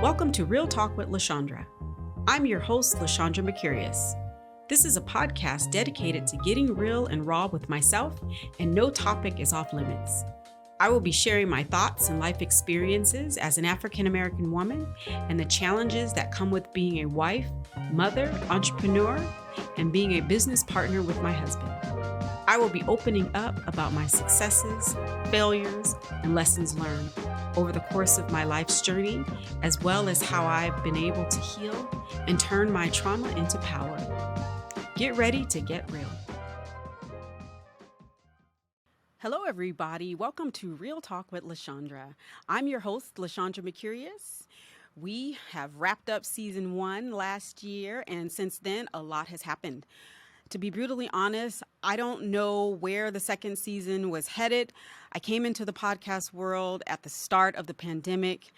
Welcome to Real Talk with LaShondra. I'm your host, LaShondra Mercurius. This is a podcast dedicated to getting real and raw with myself, and no topic is off limits. I will be sharing my thoughts and life experiences as an African American woman and the challenges that come with being a wife, mother, entrepreneur, and being a business partner with my husband. I will be opening up about my successes, failures, and lessons learned over the course of my life's journey, as well as how I've been able to heal and turn my trauma into power. Get ready to get real. Hello, everybody. Welcome to Real Talk with LaShondra. I'm your host, LaShondra Mercurius. We have wrapped up season 1 last year, and since then, a lot has happened. To be brutally honest, I don't know where the second season was headed. I came into the podcast world at the start of the pandemic.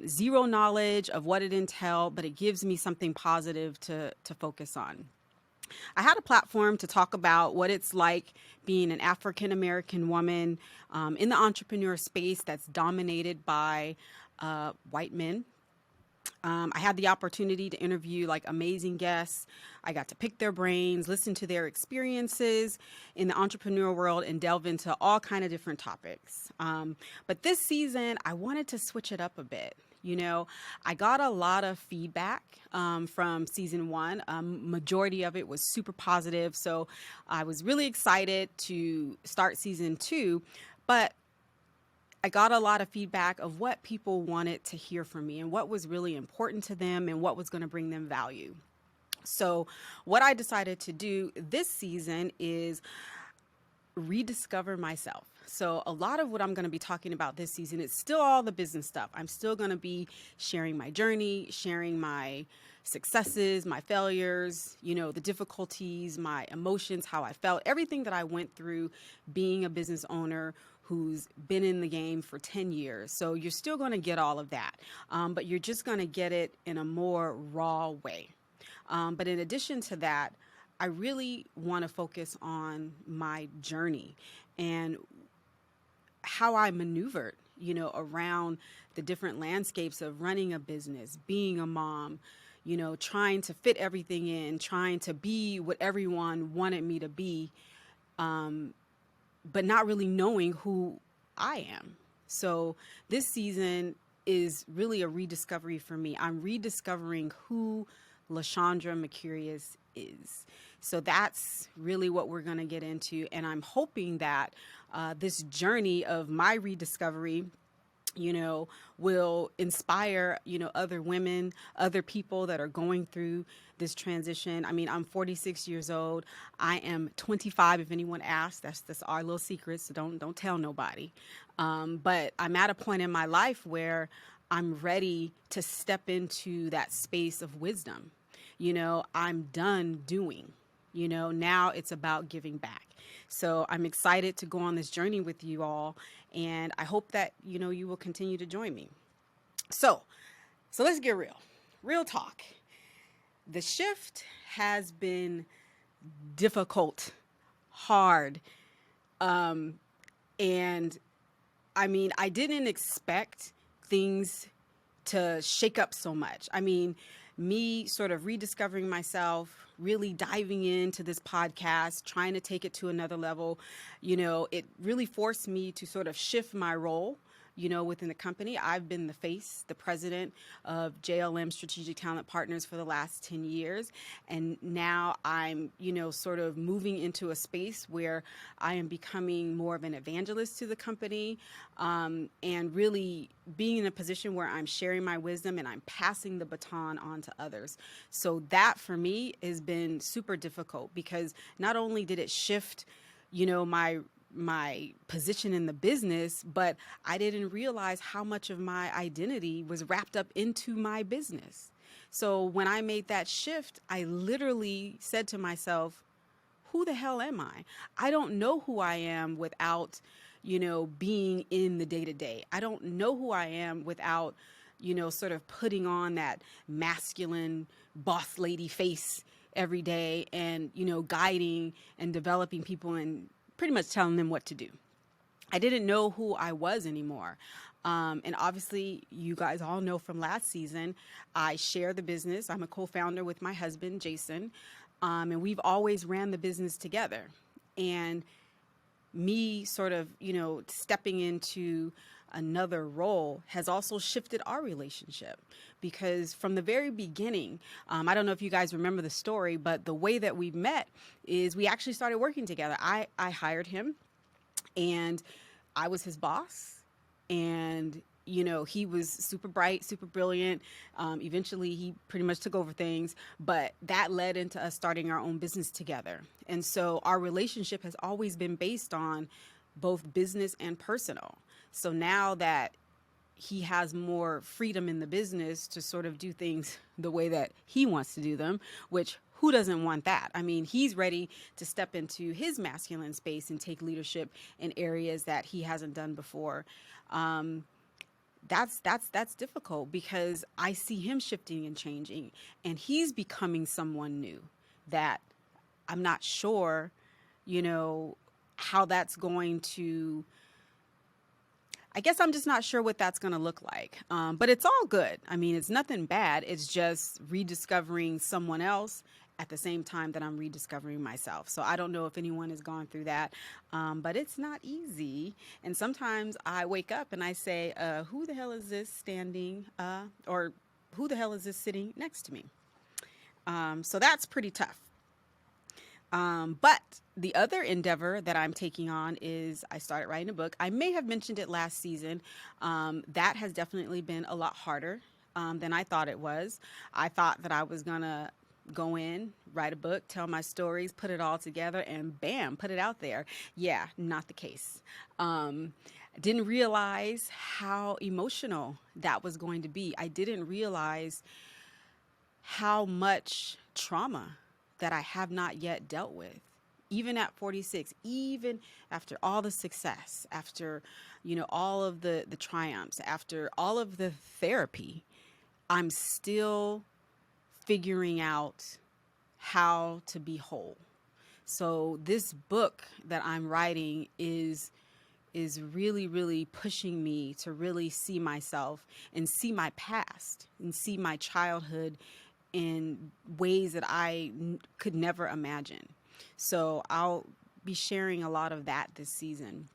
Zero knowledge of what it entailed, but it gives me something positive to focus on. I had a platform to talk about what it's like being an African American woman in the entrepreneur space that's dominated by white men. I had the opportunity to interview amazing guests. I got to pick their brains, listen to their experiences in the entrepreneur world, and delve into all kind of different topics. But this season, I wanted to switch it up a bit. You know, I got a lot of feedback from season 1. Majority of it was super positive. So I was really excited to start season 2. But I got a lot of feedback of what people wanted to hear from me and what was really important to them and what was going to bring them value. So what I decided to do this season is rediscover myself. So a lot of what I'm going to be talking about this season is still all the business stuff. I'm still going to be sharing my journey, sharing my successes, my failures, the difficulties, my emotions, how I felt, everything that I went through being a business owner who's been in the game for 10 years. So you're still going to get all of that, but you're just going to get it in a more raw way. But in addition to that, I really want to focus on my journey and how I maneuvered, around the different landscapes of running a business, being a mom, trying to fit everything in, trying to be what everyone wanted me to be, but not really knowing who I am. So this season is really a rediscovery for me. I'm rediscovering who LaShondra Mercurius is. So that's really what we're going to get into. And I'm hoping that this journey of my rediscovery, will inspire, other women, other people that are going through this transition. I mean, I'm 46 years old. I am 25. If anyone asks, that's our little secret. So don't tell nobody. But I'm at a point in my life where I'm ready to step into that space of wisdom. I'm done doing. Now it's about giving back. So I'm excited to go on this journey with you all, and I hope that, you will continue to join me. So let's get real. Real talk. The shift has been difficult, hard, and I mean, I didn't expect things to shake up so much. I mean, me sort of rediscovering myself, really diving into this podcast, trying to take it to another level, it really forced me to sort of shift my role, within the company. I've been the face, the president of JLM Strategic Talent Partners for the last 10 years. And now I'm, sort of moving into a space where I am becoming more of an evangelist to the company, and really being in a position where I'm sharing my wisdom and I'm passing the baton on to others. So that for me has been super difficult because not only did it shift, my position in the business, but I didn't realize how much of my identity was wrapped up into my business. So when I made that shift, I literally said to myself, who the hell am I? I don't know who I am without, being in the day-to-day. I don't know who I am without, sort of putting on that masculine boss lady face every day and, guiding and developing people and pretty much telling them what to do. I didn't know who I was anymore. And obviously, you guys all know from last season, I share the business. I'm a co-founder with my husband, Jason, and we've always ran the business together. And me sort of, stepping into another role has also shifted our relationship because from the very beginning, I don't know if you guys remember the story, but the way that we met is we actually started working together. I hired him and I was his boss, and he was super bright, super brilliant. Eventually, he pretty much took over things, but that led into us starting our own business together. And so our relationship has always been based on both business and personal. So now that he has more freedom in the business to sort of do things the way that he wants to do them, which who doesn't want that? I mean, he's ready to step into his masculine space and take leadership in areas that he hasn't done before. That's difficult because I see him shifting and changing, and he's becoming someone new that I'm not sure, how that's going to. I guess I'm just not sure what that's going to look like. But it's all good. I mean, it's nothing bad. It's just rediscovering someone else at the same time that I'm rediscovering myself. So I don't know if anyone has gone through that, but it's not easy. And sometimes I wake up and I say, who the hell is this standing or who the hell is this sitting next to me? So that's pretty tough. But the other endeavor that I'm taking on is I started writing a book. I may have mentioned it last season. That has definitely been a lot harder than I thought it was. I thought that I was going to go in, write a book, tell my stories, put it all together, and bam, put it out there. Yeah, not the case. Didn't realize how emotional that was going to be. I didn't realize how much trauma that I have not yet dealt with. Even at 46, even after all the success, after, all of the triumphs, after all of the therapy, I'm still figuring out how to be whole. So this book that I'm writing is really, really pushing me to really see myself and see my past and see my childhood in ways that I could never imagine. So I'll be sharing a lot of that this season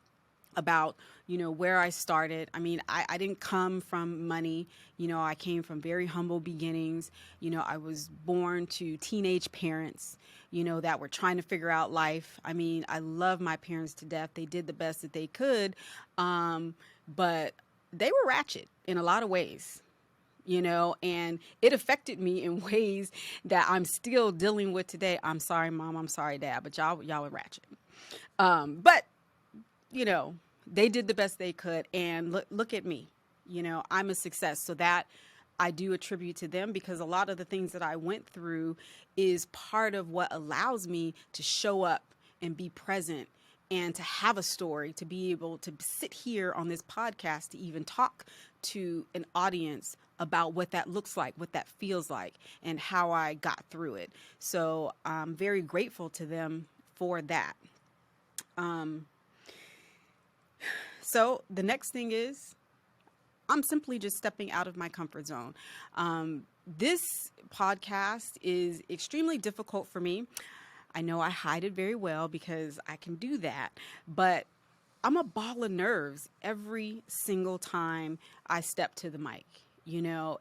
about, where I started. I mean, I didn't come from money. I came from very humble beginnings. I was born to teenage parents, that were trying to figure out life. I mean, I love my parents to death. They did the best that they could. But they were ratchet in a lot of ways. And it affected me in ways that I'm still dealing with today. I'm sorry, Mom. I'm sorry, Dad, but y'all are ratchet. But they did the best they could, and look at me. I'm a success. So that I do attribute to them, because a lot of the things that I went through is part of what allows me to show up and be present and to have a story, to be able to sit here on this podcast, to even talk to an audience about what that looks like, what that feels like, and how I got through it. So I'm very grateful to them for that. So the next thing is I'm simply just stepping out of my comfort zone. This podcast is extremely difficult for me. I know I hide it very well because I can do that, but I'm a ball of nerves every single time I step to the mic.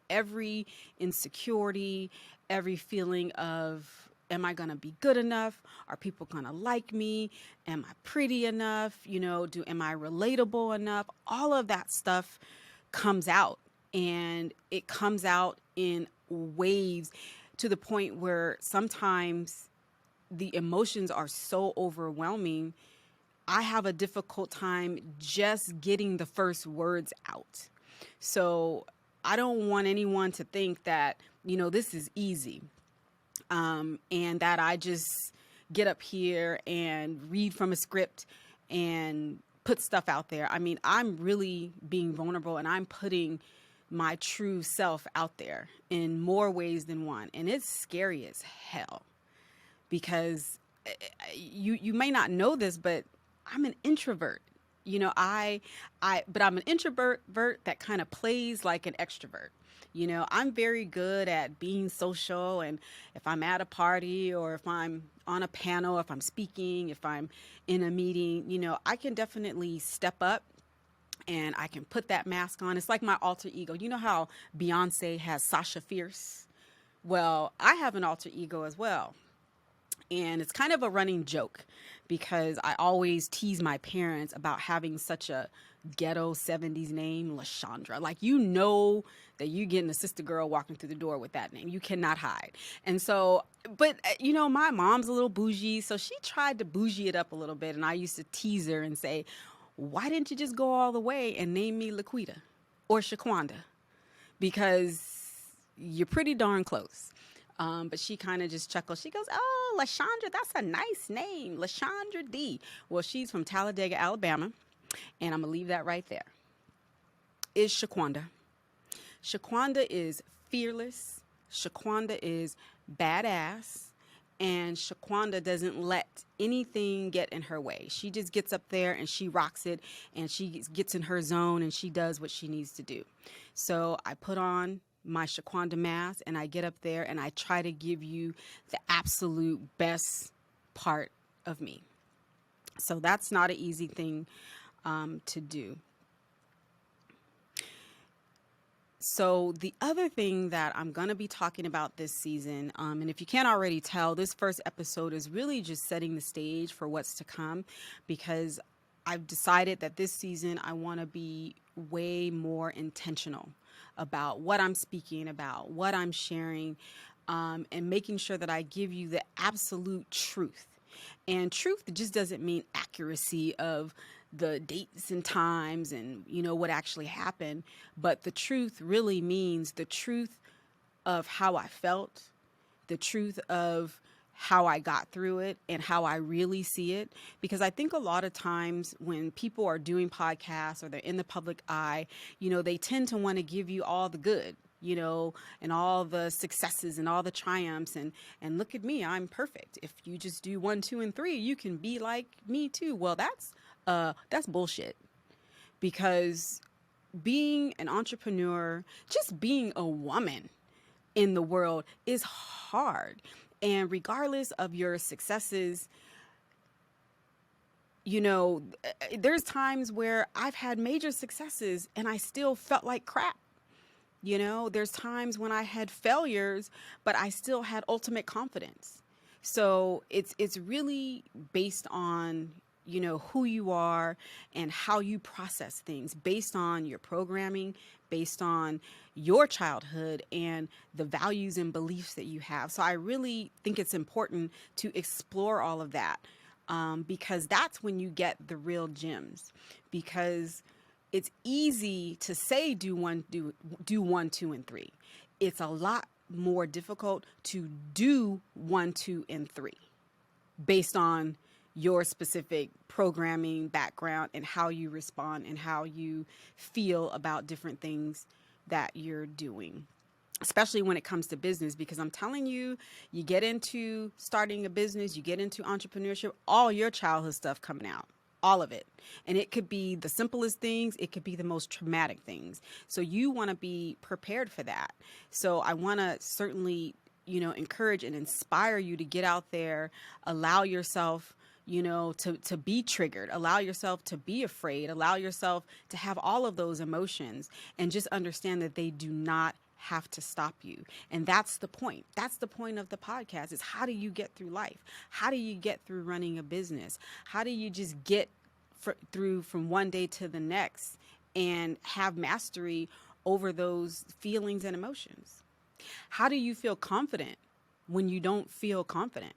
Every insecurity, every feeling of, am I going to be good enough? Are people going to like me? Am I pretty enough? Am I relatable enough? All of that stuff comes out, and it comes out in waves to the point where sometimes the emotions are so overwhelming, I have a difficult time just getting the first words out. So I don't want anyone to think that, this is easy, and that I just get up here and read from a script and put stuff out there. I mean, I'm really being vulnerable, and I'm putting my true self out there in more ways than one. And it's scary as hell, because you may not know this, but I'm an introvert. But I'm an introvert that kind of plays like an extrovert. I'm very good at being social, and if I'm at a party or if I'm on a panel, if I'm speaking, if I'm in a meeting, I can definitely step up and I can put that mask on. It's like my alter ego. You know how Beyonce has Sasha Fierce? Well, I have an alter ego as well. And it's kind of a running joke because I always tease my parents about having such a ghetto 70s name, LaShondra. Like, that you're getting a sister girl walking through the door with that name. You cannot hide. And so, but, my mom's a little bougie, so she tried to bougie it up a little bit. And I used to tease her and say, why didn't you just go all the way and name me Laquita or Shaquanda? Because you're pretty darn close. But she kind of just chuckled. She goes, "Oh, LaShondra, that's a nice name, LaShondra D." Well, she's from Talladega, Alabama, and I'm gonna leave that right there. Is Shaquanda. Shaquanda is fearless. Shaquanda is badass. And Shaquanda doesn't let anything get in her way. She just gets up there and she rocks it, and she gets in her zone and she does what she needs to do. So I put on my Shaquanda mask and I get up there and I try to give you the absolute best part of me. So that's not an easy thing to do. So the other thing that I'm going to be talking about this season, and if you can't already tell, this first episode is really just setting the stage for what's to come, because I've decided that this season I want to be way more intentional about what I'm speaking about, what I'm sharing, and making sure that I give you the absolute truth. And truth just doesn't mean accuracy of the dates and times and what actually happened, but the truth really means the truth of how I felt, the truth of how I got through it and how I really see it. Because I think a lot of times when people are doing podcasts or they're in the public eye, they tend to want to give you all the good, and all the successes and all the triumphs, and look at me, I'm perfect. If you just do 1, 2, and 3, you can be like me too. Well, that's bullshit, because being an entrepreneur, just being a woman in the world is hard. And regardless of your successes, there's times where I've had major successes and I still felt like crap. There's times when I had failures, but I still had ultimate confidence. So it's really based on, who you are and how you process things, based on your programming, based on your childhood and the values and beliefs that you have. So I really think it's important to explore all of that, because that's when you get the real gems. Because it's easy to say do 1, 2, and 3. It's a lot more difficult to do 1, 2, and 3 based on your specific programming background and how you respond and how you feel about different things that you're doing, especially when it comes to business. Because I'm telling you, you get into starting a business, you get into entrepreneurship, all your childhood stuff coming out. All of it. And it could be the simplest things. It could be the most traumatic things. So you want to be prepared for that. So I want to certainly, encourage and inspire you to get out there, allow yourself, to be triggered, allow yourself to be afraid, allow yourself to have all of those emotions, and just understand that they do not have to stop you. And that's the point. That's the point of the podcast, is how do you get through life? How do you get through running a business? How do you just get through from one day to the next and have mastery over those feelings and emotions? How do you feel confident when you don't feel confident?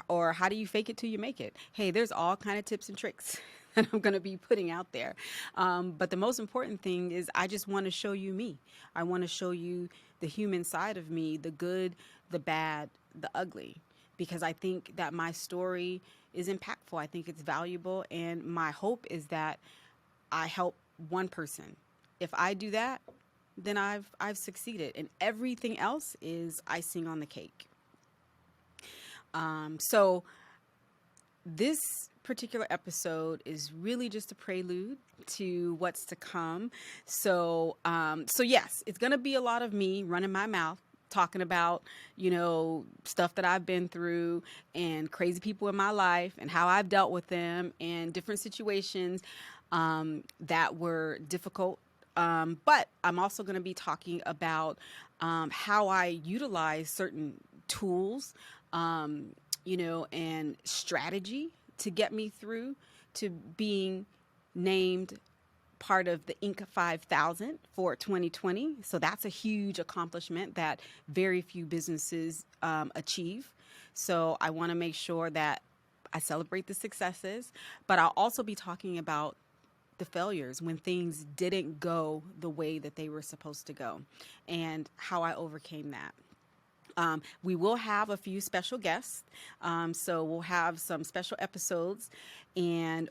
Or how do you fake it till you make it? Hey, there's all kind of tips and tricks that I'm going to be putting out there. But the most important thing is I just want to show you me. I want to show you the human side of me, the good, the bad, the ugly, because I think that my story is impactful. I think it's valuable. And my hope is that I help one person. If I do that, then I've succeeded, and everything else is icing on the cake. So this particular episode is really just a prelude to what's to come. So yes, it's going to be a lot of me running my mouth, talking about, stuff that I've been through and crazy people in my life and how I've dealt with them and different situations that were difficult. But I'm also going to be talking about how I utilize certain tools, and strategy to get me through to being named part of the Inc. 5000 for 2020. So that's a huge accomplishment that very few businesses achieve. So I want to make sure that I celebrate the successes, but I'll also be talking about the failures when things didn't go the way that they were supposed to go and how I overcame that. We will have a few special guests, so we'll have some special episodes, and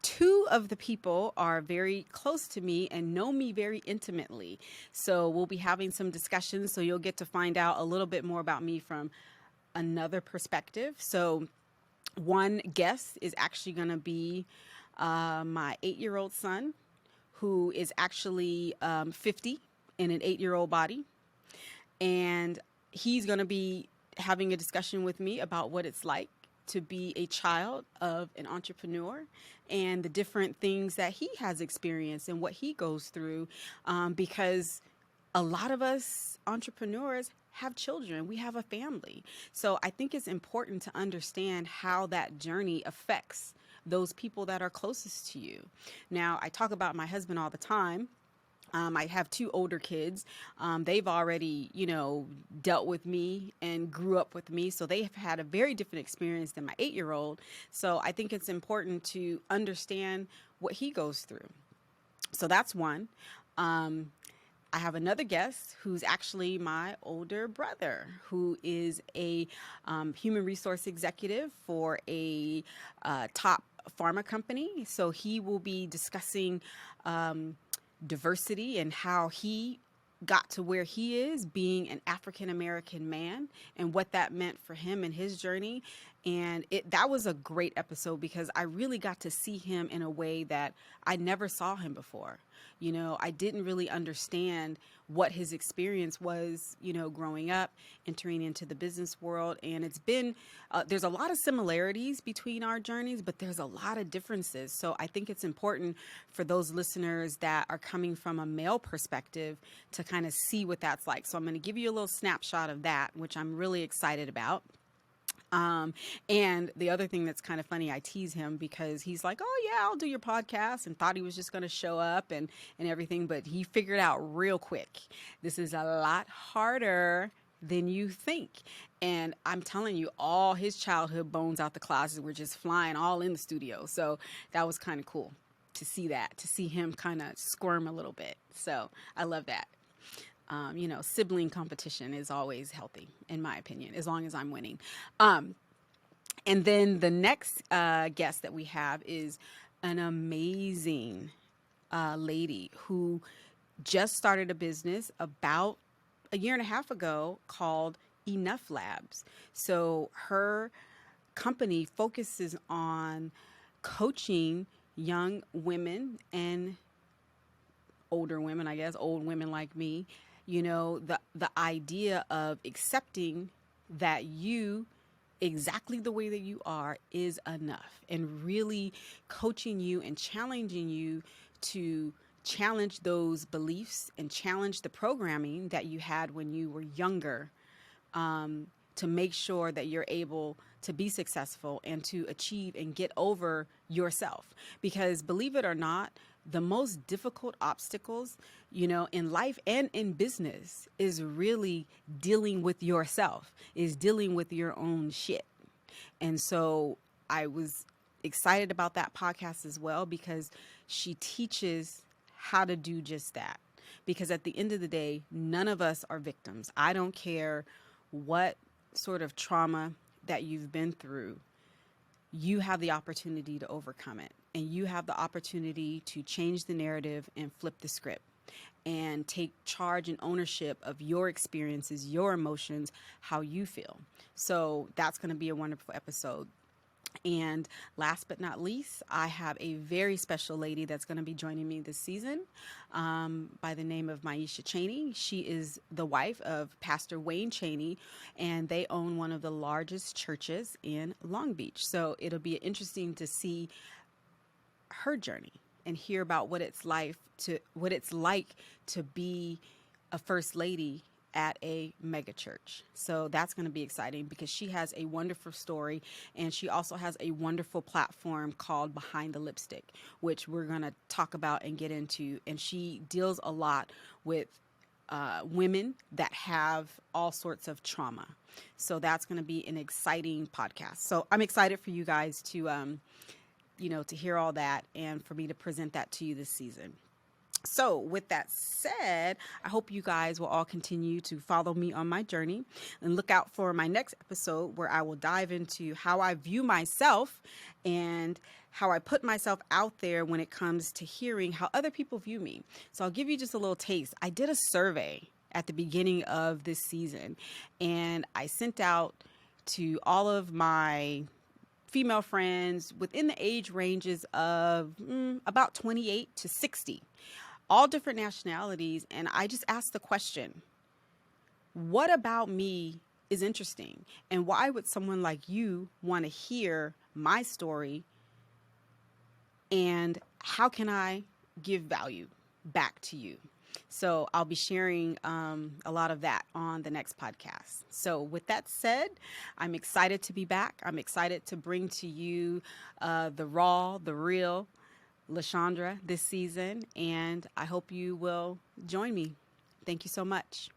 two of the people are very close to me and know me very intimately. So we'll be having some discussions. So you'll get to find out a little bit more about me from another perspective. So one guest is actually going to be my 8-year-old son, who is actually 50 in an 8-year-old body. And he's going to be having a discussion with me about what it's like to be a child of an entrepreneur and the different things that he has experienced and what he goes through. Because a lot of us entrepreneurs have children, we have a family. So I think it's important to understand how that journey affects those people that are closest to you. Now, I talk about my husband all the time. I have 2 older kids. They've already, dealt with me and grew up with me. So they have had a very different experience than my 8-year-old. So I think it's important to understand what he goes through. So that's one. I have another guest who's actually my older brother, who is a human resource executive for a top pharma company. So he will be discussing diversity and how he got to where he is being an African American man and what that meant for him and his journey. And that was a great episode because I really got to see him in a way that I never saw him before. I didn't really understand what his experience was, growing up, entering into the business world. And it's been, there's a lot of similarities between our journeys, but there's a lot of differences. So I think it's important for those listeners that are coming from a male perspective to kind of see what that's like. So I'm going to give you a little snapshot of that, which I'm really excited about. And the other thing that's kind of funny, I tease him because he's like, oh yeah, I'll do your podcast, and thought he was just going to show up and everything. But he figured out real quick, this is a lot harder than you think. And I'm telling you, all his childhood bones out the closet were just flying all in the studio. So that was kind of cool to see that, to see him kind of squirm a little bit. So I love that. Sibling competition is always healthy, in my opinion, as long as I'm winning. And then the next guest that we have is an amazing lady who just started a business about a year and a half ago called Enough Labs. So her company focuses on coaching young women and older women, I guess, old women like me, the idea of accepting that you exactly the way that you are is enough, and really coaching you and challenging you to challenge those beliefs and challenge the programming that you had when you were younger, to make sure that you're able to be successful and to achieve and get over yourself. Because believe it or not, the most difficult obstacles, in life and in business is really dealing with yourself, is dealing with your own shit. And so I was excited about that podcast as well, because she teaches how to do just that. Because at the end of the day, none of us are victims. I don't care what sort of trauma that you've been through. You have the opportunity to overcome it, and you have the opportunity to change the narrative and flip the script and take charge and ownership of your experiences, your emotions, how you feel. So that's going to be a wonderful episode. And last but not least, I have a very special lady that's going to be joining me this season by the name of Maisha Cheney. She is the wife of Pastor Wayne Cheney, and they own one of the largest churches in Long Beach. So it'll be interesting to see her journey and hear about what it's like to be a first lady at a mega church. So that's going to be exciting because she has a wonderful story, and she also has a wonderful platform called Behind the Lipstick, which we're going to talk about and get into. And she deals a lot with women that have all sorts of trauma. So that's going to be an exciting podcast. So I'm excited for you guys to to hear all that and for me to present that to you this season. So with that said, I hope you guys will all continue to follow me on my journey and look out for my next episode where I will dive into how I view myself and how I put myself out there when it comes to hearing how other people view me. So I'll give you just a little taste. I did a survey at the beginning of this season, and I sent out to all of my female friends within the age ranges of about 28 to 60, all different nationalities. And I just asked the question, what about me is interesting? And why would someone like you want to hear my story? And how can I give value back to you? So I'll be sharing a lot of that on the next podcast. So with that said, I'm excited to be back. I'm excited to bring to you the raw, the real LaShondra this season. And I hope you will join me. Thank you so much.